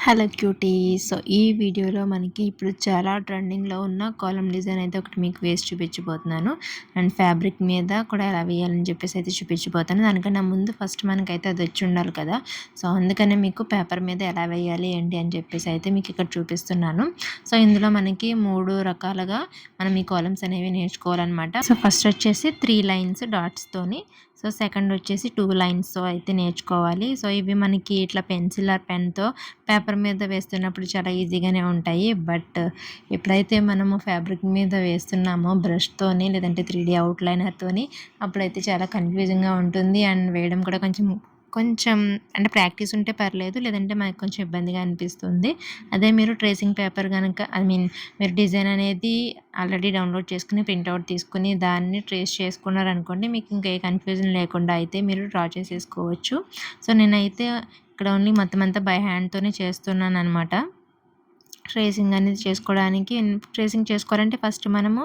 Hello cuties. So ఈ వీడియోలో మనకి ఇప్పుడు చాలా ట్రెండింగ్లో ఉన్న కాలమ్ డిజైన్ అయితే ఒకటి మీకు వేసి చూపించబోతున్నాను. అండ్ ఫ్యాబ్రిక్ మీద కూడా ఎలా వేయాలని చెప్పేసి అయితే చూపించబోతాను. దానికన్నా ముందు ఫస్ట్ మనకైతే అది వచ్చి ఉండాలి కదా. సో అందుకనే మీకు పేపర్ మీద ఎలా వేయాలి ఏంటి అని చెప్పేసి అయితే మీకు ఇక్కడ చూపిస్తున్నాను. సో ఇందులో మనకి 3 రకాలుగా మనం ఈ కాలమ్స్ అనేవి నేర్చుకోవాలన్నమాట. సో ఫస్ట్ వచ్చేసి 3 లైన్స్ డాట్స్తోని, సో సెకండ్ వచ్చేసి 2 లైన్స్తో అయితే నేర్చుకోవాలి. సో ఇవి మనకి ఇట్లా పెన్సిల్ ఆర్ పెన్తో పేపర్ మీద వేస్తున్నప్పుడు చాలా ఈజీగానే ఉంటాయి. బట్ ఎప్పుడైతే మనము ఫ్యాబ్రిక్ మీద వేస్తున్నామో బ్రష్తోని లేదంటే 3D అవుట్లైనర్తోని అప్పుడైతే చాలా కన్ఫ్యూజింగ్గా ఉంటుంది. అండ్ వేయడం కూడా కొంచెం అంటే ప్రాక్టీస్ ఉంటే పర్లేదు, లేదంటే మనకు కొంచెం ఇబ్బందిగా అనిపిస్తుంది. అదే మీరు ట్రేసింగ్ పేపర్ కనుక మీరు డిజైన్ అనేది ఆల్రెడీ డౌన్లోడ్ చేసుకుని ప్రింట్అవుట్ తీసుకుని దాన్ని ట్రేస్ చేసుకున్నారనుకోండి, మీకు ఇంకా ఏ కన్ఫ్యూజన్ లేకుండా అయితే మీరు డ్రా చేసేసుకోవచ్చు. సో నేనైతే ఇక్కడ ఓన్లీ మొత్తం అంతా బై హ్యాండ్తోనే చేస్తున్నాను అనమాట. ట్రేసింగ్ అనేది ట్రేసింగ్ చేసుకోవాలంటే ఫస్ట్ మనము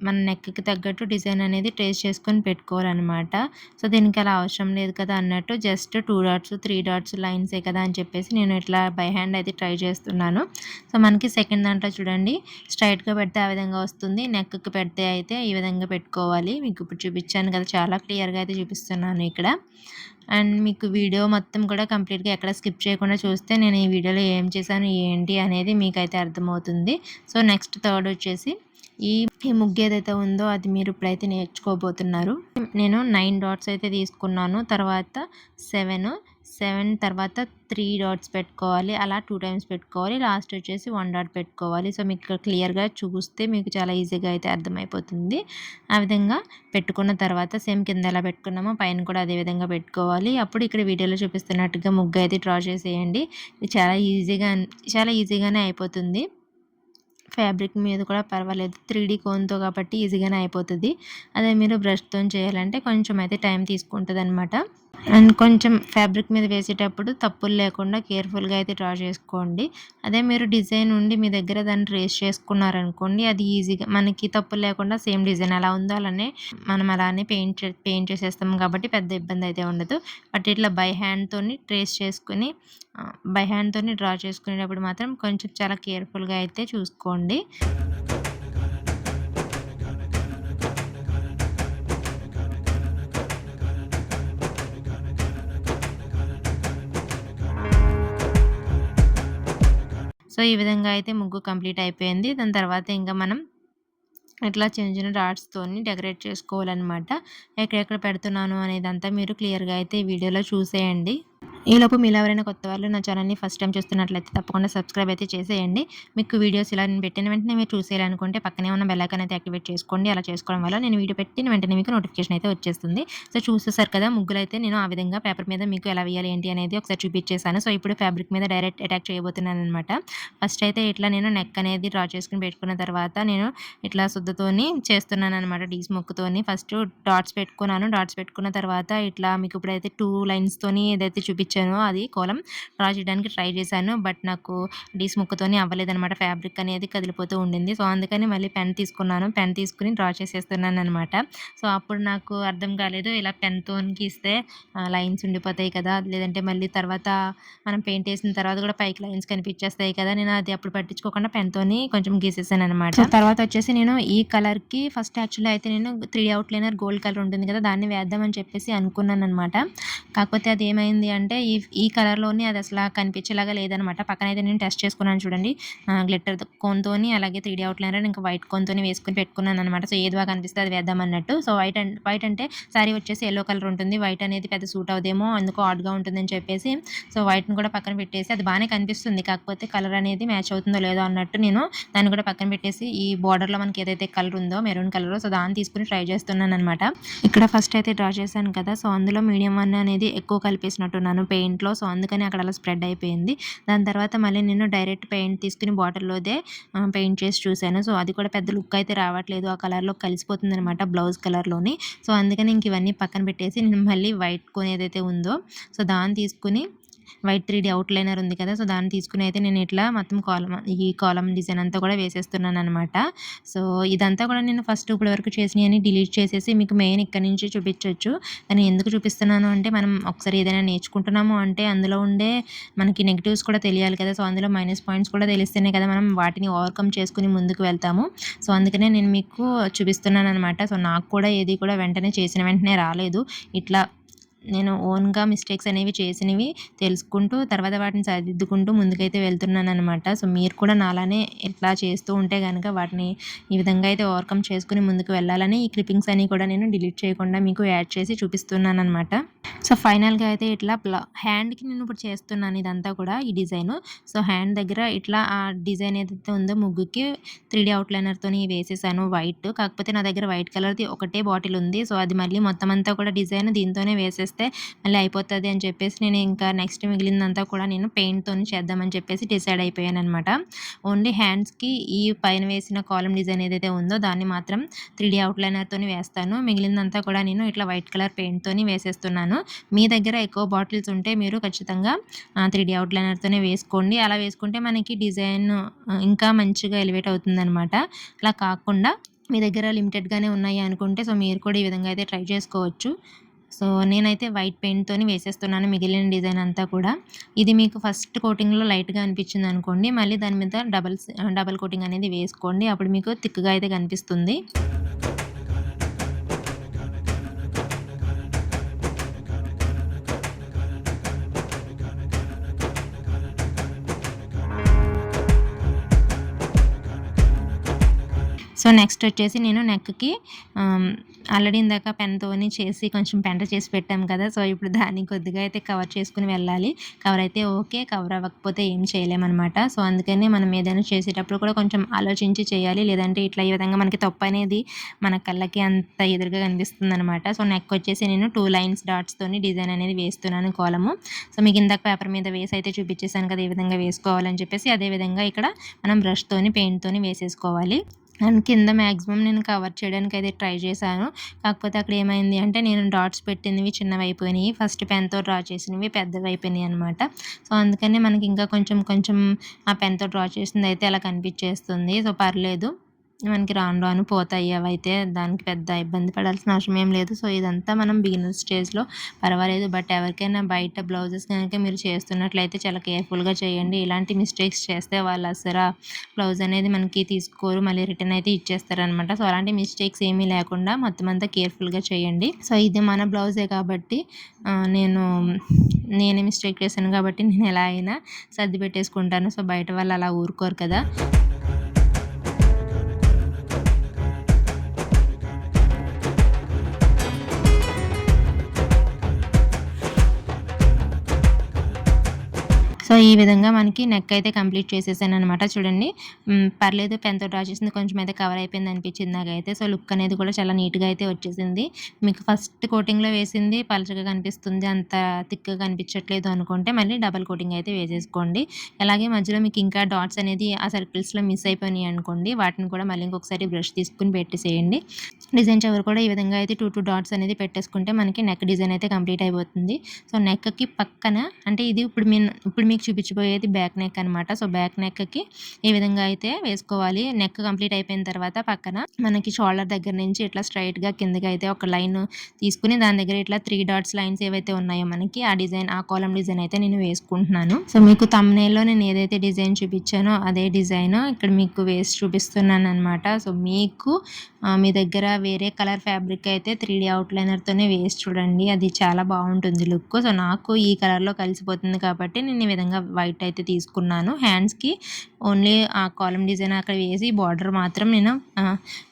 మన నెక్కి తగ్గట్టు డిజైన్ అనేది ట్రేస్ చేసుకొని పెట్టుకోవాలన్నమాట. సో దీనికి అలా అవసరం లేదు కదా అన్నట్టు జస్ట్ 2 డాట్స్ 3 డాట్స్ లైన్సే కదా అని చెప్పేసి నేను ఇట్లా బై హ్యాండ్ అయితే ట్రై చేస్తున్నాను. సో మనకి సెకండ్ దాంట్లో చూడండి, స్ట్రైట్గా పెడితే ఆ విధంగా వస్తుంది, నెక్కి పెడితే అయితే ఈ విధంగా పెట్టుకోవాలి. మీకు ఇప్పుడు చూపించాను కదా, చాలా క్లియర్గా అయితే చూపిస్తున్నాను ఇక్కడ. అండ్ మీకు వీడియో మొత్తం కూడా కంప్లీట్గా ఎక్కడ స్కిప్ చేయకుండా చూస్తే నేను ఈ వీడియోలో ఏం చేశాను ఏంటి అనేది మీకైతే అర్థమవుతుంది. సో నెక్స్ట్ థర్డ్ వచ్చేసి ఈ ముగ్గు ఏదైతే ఉందో అది మీరు ఇప్పుడైతే నేర్చుకోబోతున్నారు. నేను 9 డాట్స్ అయితే తీసుకున్నాను, తర్వాత 7 తర్వాత 3 డాట్స్ పెట్టుకోవాలి, అలా 2 టైమ్స్ పెట్టుకోవాలి, లాస్ట్ వచ్చేసి 1 డాట్ పెట్టుకోవాలి. సో మీకు క్లియర్గా చూస్తే మీకు చాలా ఈజీగా అయితే అర్థమైపోతుంది. ఆ విధంగా పెట్టుకున్న తర్వాత సేమ్ కింద ఎలా పెట్టుకున్నామో పైన కూడా అదే విధంగా పెట్టుకోవాలి. అప్పుడు ఇక్కడ వీడియోలో చూపిస్తున్నట్టుగా ముగ్గు అయితే డ్రా చేసేయండి. ఇది చాలా ఈజీగానే అయిపోతుంది. ఫ్యాబ్రిక్ మీద కూడా పర్వాలేదు, 3D కోన్తో కాబట్టి ఈజీగానే అయిపోతుంది. అదే మీరు బ్రష్తో చేయాలంటే కొంచెం అయితే టైం తీసుకుంటుంది అనమాట. అండ్ కొంచెం ఫ్యాబ్రిక్ మీద వేసేటప్పుడు తప్పులు లేకుండా కేర్ఫుల్గా అయితే డ్రా చేసుకోండి. అదే మీరు డిజైన్ ఉండి మీ దగ్గర దాన్ని ట్రేస్ చేసుకున్నారనుకోండి, అది ఈజీగా మనకి తప్పులు లేకుండా సేమ్ డిజైన్ ఎలా ఉందో మనం అలానే పెయింట్ చేసేస్తాం కాబట్టి పెద్ద ఇబ్బంది అయితే ఉండదు. బట్ ఇట్లా బై హ్యాండ్తోని ట్రేస్ చేసుకుని బై హ్యాండ్తోని డ్రా చేసుకునేటప్పుడు మాత్రం కొంచెం చాలా కేర్ఫుల్గా అయితే చూసుకోండి. సో ఈ విధంగా అయితే ముగ్గు కంప్లీట్ అయిపోయింది. దాని తర్వాత ఇంకా మనం ఇట్లా చిన్న చిన్న డాట్స్తోని డెకరేట్ చేసుకోవాలన్నమాట. ఎక్కడెక్కడ పెడుతున్నాను అనేదంతా మీరు క్లియర్గా అయితే ఈ వీడియోలో చూసేయండి. ఈలోపు మీలో ఎవరైనా కొత్త వాళ్ళు నా ఛానల్ని ఫస్ట్ టైం చూస్తున్నట్లయితే తప్పకుండా సబ్స్క్రైబ్ అయితే చేసేయండి. మీకు వీడియోస్ ఇలా నేను పెట్టిన వెంటనే మీరు చూసేయాలనుకుంటే పక్కనే ఉన్న బెల్ ఐకాన్ అయితే యాక్టివేట్ చేసుకోండి. అలా చేసుకోవడం వల్ల నేను వీడియో పెట్టిన వెంటనే మీకు నోటిఫికేషన్ అయితే వచ్చేస్తుంది. సో చూసేసారు కదా, ముగ్గులు అయితే నేను ఆ విధంగా పేపర్ మీద మీకు ఎలా వేయాలి ఏంటి అనేది ఒకసారి చూపించేసాను. సో ఇప్పుడు ఫ్యాబ్రిక్ మీద డైరెక్ట్ అటాక్ చేయబోతున్నాను అనమాట. ఫస్ట్ అయితే ఇట్లా నేను నెక్ అనేది డ్రా చేసుకుని పెట్టుకున్న తర్వాత నేను ఇట్లా శుద్ధతోని చేస్తున్నాను అనమాట. డీస్ ముక్కుతోని ఫస్ట్ డాట్స్ పెట్టుకున్నాను. డాట్స్ పెట్టుకున్న తర్వాత ఇట్లా మీకు ఇప్పుడైతే 2 లైన్స్తోని ఏదైతే చూపించానో అది కోలం డ్రా చేయడానికి ట్రై చేశాను. బట్ నాకు డీస్ ముక్కతోని అవ్వలేదనమాట. ఫ్యాబ్రిక్ అనేది కదిలిపోతూ ఉండింది. సో అందుకని మళ్ళీ పెన్ తీసుకున్నాను. పెన్ తీసుకుని డ్రా చేసేస్తున్నాను అనమాట. సో అప్పుడు నాకు అర్థం కాలేదు, ఇలా పెన్తో గీస్తే లైన్స్ ఉండిపోతాయి కదా, లేదంటే మళ్ళీ తర్వాత మనం పెయింట్ వేసిన తర్వాత కూడా పైకి లైన్స్ కనిపించేస్తాయి కదా, నేను అది అప్పుడు పట్టించుకోకుండా పెన్తోని కొంచెం గీసేసాను అనమాట. సో తర్వాత వచ్చేసి నేను ఈ కలర్కి ఫస్ట్ యాక్చువల్లీ అయితే నేను 3D అవుట్లైనర్ గోల్డ్ కలర్ ఉంటుంది కదా, దాన్ని వేద్దామని చెప్పేసి అనుకున్నాను అనమాట. కాకపోతే అది ఏమైంది అంటే ఈ కలర్లోని అది అసలు కనిపించేలాగా లేదనమాట. పక్కన అయితే నేను టెస్ట్ చేసుకున్నాను చూడండి, గ్లిట్టర్ కోన్తోని అలాగే 3D అవుట్లైనర్ ఇంకా వైట్ కోన్తోని వేసుకుని పెట్టుకున్నాను అనమాట. సో ఏది బాగా కనిపిస్తే అది వేద్దాం అన్నట్టు. సో వైట్ అంటే శారీ వచ్చేసి ఎల్లో కలర్ ఉంటుంది, వైట్ అనేది పెద్ద సూట్ అవుదేమో అందుకో ఆడ్గా ఉంటుందని చెప్పేసి సో వైట్ని కూడా పక్కన పెట్టేసి, అది బాగానే కనిపిస్తుంది కాకపోతే కలర్ అనేది మ్యాచ్ అవుతుందో లేదో అన్నట్టు నేను దాన్ని కూడా పక్కన పెట్టేసి ఈ బార్డర్లో మనకి ఏదైతే కలర్ ఉందో మెరూన్ కలర్, సో దాన్ని తీసుకుని ట్రై చేస్తున్నాను అనమాట. ఇక్కడ ఫస్ట్ అయితే డ్రా చేశాను కదా, సో అందులో మీడియం 1 అనేది ఎక్కువ కలిపేసినట్టున్నాను పెయింట్లో. సో అందుకని అక్కడ అలా స్ప్రెడ్ అయిపోయింది. దాని తర్వాత మళ్ళీ నేను డైరెక్ట్ పెయింట్ తీసుకుని బాటిల్లోదే పెయింట్ చేసి చూశాను. సో అది కూడా పెద్ద లుక్ అయితే రావట్లేదు, ఆ కలర్లో కలిసిపోతుంది అనమాట బ్లౌజ్ కలర్లోని. సో అందుకని ఇంక ఇవన్నీ పక్కన పెట్టేసి నేను మళ్ళీ వైట్ కోన్ ఏదైతే ఉందో సో దాన్ని తీసుకుని వైట్ 3D అవుట్‌లైనర్ ఉంది కదా! సో, దాన్ని తీసుకొని అయితే నేను ఇట్లా మొత్తం ఈ కాలమ్ డిజైన్ అంతా కూడా వేసేస్తున్నాననమాట. సో, ఇదంతా కూడా నేను ఫస్ట్ ఇప్పటి వరకు చేసినయన్ని డిలీట్ చేసేసి మీకు మెయిన్ ఇక్కడి నుంచి చూపించొచ్చు. కానీ ఎందుకు చూపిస్తున్నాను అంటే మనం ఒకసారి ఏదైనా నేర్చుకుంటున్నాము అంటే అందులో ఉండే మనకి నెగెటివ్స్ కూడా తెలియాలి కదా! సో, అందులో మైనస్ పాయింట్స్ కూడా తెలిస్తేనే కదా మనం వాటిని ఓవర్‌కమ్ చేసుకొని ముందుకు వెళ్తాము. సో, అందుకనే నేను మీకు చూపిస్తున్నాననమాట. సో, నాకు కూడా ఏది కూడా వెంటనే చేసిన వెంటనే రాలేదు. ఇట్లా నేను ఓన్‌గా మిస్టేక్స్ అనేవి చేసినవి తెలుసుకుంటూ తర్వాత వాటిని సరిదిద్దుకుంటూ ముందుకైతే వెళ్తున్నాననమాట. సో, మీరు కూడా నాలానే ఇట్లా చేస్తూ ఉంటే గనక వాటిని ఈ విధంగా అయితే ఓవర్‌కమ్ చేసుకొని ముందుకు వెళ్ళాలని ఈ క్లిప్పింగ్స్ అన్నీ కూడా నేను డిలీట్ చేయకుండా మీకు యాడ్ చేసి చూపిస్తున్నాననమాట. సో, ఫైనల్‌గా అయితే ఇట్లా హ్యాండ్‌కి నేను ఇప్పుడు చేస్తున్నాను ఇదంతా కూడా ఈ డిజైను. సో, హ్యాండ్ దగ్గర ఇట్లా ఆ డిజైన్ ఏదైతే ఉందో ముగ్గుకి 3D అవుట్‌లైనర్‌తోని వేసేసాను వైట్. కాకపోతే నా దగ్గర వైట్ కలర్‌ది ఒకటే బాటిల్ ఉంది. సో, అది మళ్ళీ మొత్తం అంతా కూడా డిజైన్ దీంతోనే వేసేస్తే మళ్ళీ అయిపోతది అని చెప్పేసి నేను ఇంకా నెక్స్ట్ మిగిలిందంతా కూడా నేను పెయింట్‌తోని చేద్దామని చెప్పేసి డిసైడ్ అయిపోయాననమాట. ఓన్లీ హ్యాండ్స్‌కి ఈ పైన వేసిన కాలమ్ డిజైన్ ఏదైతే ఉందో దాన్ని మాత్రం 3D అవుట్‌లైనర్‌తోని వేస్తాను. మిగిలిందంతా కూడా నేను ఇట్లా వైట్ కలర్ పెయింట్‌తోని వేసేస్తున్నాను. మీ దగ్గర ఎక్కువ బాటిల్స్ ఉంటే మీరు ఖచ్చితంగా 3D అవుట్‌లైనర్‌తోనే వేసుకోండి. అలా వేసుకుంటే మనకి డిజైన్ ఇంకా మంచిగా ఎలివేట్ అవుతుందనమాట. అలా కాకుండా మీ దగ్గర లిమిటెడ్‌గానే ఉన్నాయి అనుకుంటే సో, మీరు కూడా ఈ విధంగా అయితే ట్రై చేసుకోవచ్చు. సో, నేనైతే వైట్ పెయింట్‌తోని వేసేస్తున్నాను మిగిలిన డిజైన్ అంతా కూడా. ఇది మీకు ఫస్ట్ కోటింగ్‌లో లైట్‌గా అనిపించిందనుకోండి, మళ్ళీ దాని మీద డబుల్ కోటింగ్ అనేది వేసుకోండి. అప్పుడు మీకు థిక్‌గా అయితే కనిపిస్తుంది. సో, నెక్స్ట్ వచ్చేసి నేను నెక్‌కి ఆల్రెడీ ఇందాక పెన్‌తోని చేసి కొంచెం పెంట చేసి పెట్టాం కదా! సో, ఇప్పుడు దాన్ని కొద్దిగా అయితే కవర్ చేసుకొని వెళ్ళాలి. కవర్ అయితే ఓకే. కవర్ అవ్వకపోతే ఏం చేయలేమనమాట. సో, అందుకని మనం ఏదైనా చేసేటప్పుడు కూడా కొంచెం ఆలోచించి చేయాలి. లేదంటే ఇట్లా ఈ విధంగా మనకి తప్పనేది మన కళ్ళకి అంత ఎదురుగా కనిపిస్తుందనమాట. సో, నెక్ వచ్చేసి నేను 2 లైన్స్ డాట్స్‌తోని డిజైన్ అనేది వేస్తున్నాను కాలము. సో, మీకు ఇందాక పేపర్ మీద వేసి అయితే చూపించేసాను కదా! ఏ విధంగా వేసుకోవాలని చెప్పేసి. అదే విధంగా ఇక్కడ మనం బ్రష్‌తోని, పెయింట్‌తోని వేసేసుకోవాలి. అండ్ కింద మాక్సిమం నేను కవర్ చేయడానికైతే ట్రై చేశాను. కాకపోతే అక్కడ ఏమైంది అంటే నేను డాట్స్ పెట్టినవి చిన్నవైపోయినాయి. ఫస్ట్ పెన్‌తో డ్రా చేసినవి పెద్దవైపోయినాయి అనమాట. సో, అందుకని మనకి ఇంకా కొంచెం కొంచెం ఆ పెన్‌తో డ్రా చేసిందయితే అలా కనిపించేస్తుంది. సో, పర్లేదు. మనకి రాను రాను పోతాయి అవైతే. దానికి పెద్ద ఇబ్బంది పడాల్సిన అవసరం ఏం లేదు. సో, ఇదంతా మనం బిగినర్ స్టేజ్‌లో పర్వాలేదు. బట్ ఎవరికైనా బయట బ్లౌజెస్ గనక మీరు చేస్తున్నట్లయితే చాలా కేర్‌ఫుల్‌గా చేయండి. ఇలాంటి మిస్టేక్స్ చేస్తే వాళ్ళు అసల బ్లౌజ్ అనేది మనకి తీసుకోరు. మళ్ళీ రిటర్న్ అయితే ఇచ్చేస్తారనమాట. సో, అలాంటి మిస్టేక్స్ ఏమీ లేకుండా మొత్తం అంతా కేర్‌ఫుల్‌గా చేయండి. సో, ఇది మన బ్లౌజే కాబట్టి నేనే మిస్టేక్ చేశాను కాబట్టి నేను ఎలా అయినా సర్ది పెట్టేసుకుంటాను. సో, బయట వాళ్ళు అలా ఊరుకోరు కదా! సో, ఈ విధంగా మనకి నెక్ అయితే కంప్లీట్ చేసేసాననమాట. చూడండి పర్లేదు పెన్‌తో డ్రా చేసింది కొంచెం అయితే కవర్ అయిపోయింది అనిపించింది నాకైతే. సో, లుక్ అనేది కూడా చాలా నీట్‌గా అయితే వచ్చేసింది. మీకు ఫస్ట్ కోటింగ్‌లో వేసింది పలచగా కనిపిస్తుంది. అంత థిక్‌గా కనిపించట్లేదు అనుకుంటే మళ్ళీ డబుల్ కోటింగ్ అయితే వేసేసుకోండి. అలాగే మధ్యలో మీకు ఇంకా డాట్స్ అనేది ఆ సర్కిల్స్‌లో మిస్ అయిపోయినాయి అనుకోండి. వాటిని కూడా మళ్ళీ ఇంకొకసారి బ్రష్ తీసుకొని పెట్టేసేయండి. డిజైన్ చివర కూడా ఈ విధంగా అయితే 2 డాట్స్ అనేది పెట్టేసుకుంటే మనకి నెక్ డిజైన్ అయితే కంప్లీట్ అయిపోతుంది. సో, నెక్‌కి పక్కన అంటే ఇది ఇప్పుడు మీకు చూపించబోయేది బ్యాక్ నెక్ అనమాట. సో, బ్యాక్ నెక్‌కి ఈ విధంగా అయితే వేసుకోవాలి. నెక్ కంప్లీట్ అయిపోయిన తర్వాత పక్కన మనకి షోల్డర్ దగ్గర నుంచి ఇట్లా స్ట్రెయిట్‌గా కిందకి అయితే ఒక లైన్ తీసుకొని దాని దగ్గర ఇట్లా 3 డాట్స్ లైన్స్ ఏవైతే ఉన్నాయో మనకి ఆ కాలమ్ డిజైన్ అయితే నేను వేసుకుంటున్నాను. సో, మీకు థంబ్‌నెయిల్‌లో నేను ఏదైతే డిజైన్ చూపించానో అదే డిజైన్ ఇక్కడ మీకు వేసి చూపిస్తున్నాననమాట. సో, మీకు మీ దగ్గర వేరే కలర్ ఫ్యాబ్రిక్ అయితే 3D అవుట్‌లైనర్‌తోనే వేసి చూడండి. అది చాలా బాగుంటుంది లుక్. సో, నాకు ఈ కలర్‌లో కలిసిపోతుంది కాబట్టి నేను ఈ విధంగా వైట్ అయితే తీసుకున్నాను. హ్యాండ్స్‌కి ఓన్లీ ఆ కాలమ్ డిజైన్ అక్కడ వేసి బార్డర్ మాత్రం నేను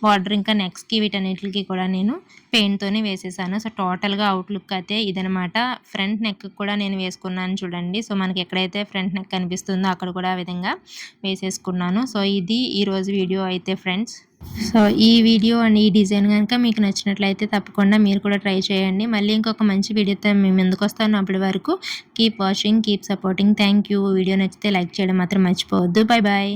బార్డర్ ఇంకా నెక్స్‌కి వీటన్నిటికి కూడా నేను పెయింట్‌తోనే వేసేసాను. సో, టోటల్‌గా అవుట్ లుక్ అయితే ఇదనమాట. ఫ్రంట్ నెక్‌కి కూడా నేను వేసుకున్నాను చూడండి. సో, మనకి ఎక్కడైతే ఫ్రంట్ నెక్ కనిపిస్తుందో అక్కడ కూడా ఆ విధంగా వేసేసుకున్నాను. సో, ఇది ఈరోజు వీడియో అయితే ఫ్రెండ్స్. సో, ఈ వీడియో అండ్ ఈ డిజైన్ గనుక మీకు నచ్చినట్లయితే తప్పకుండా మీరు కూడా ట్రై చేయండి. మళ్ళీ ఇంకొక మంచి వీడియోతో మీ ముందుకొస్తాను. అప్పటి వరకు keep watching, keep supporting. Thank you. Video నచ్చితే లైక్ చేయడం మాత్రం మర్చిపోవద్దు. Bye bye.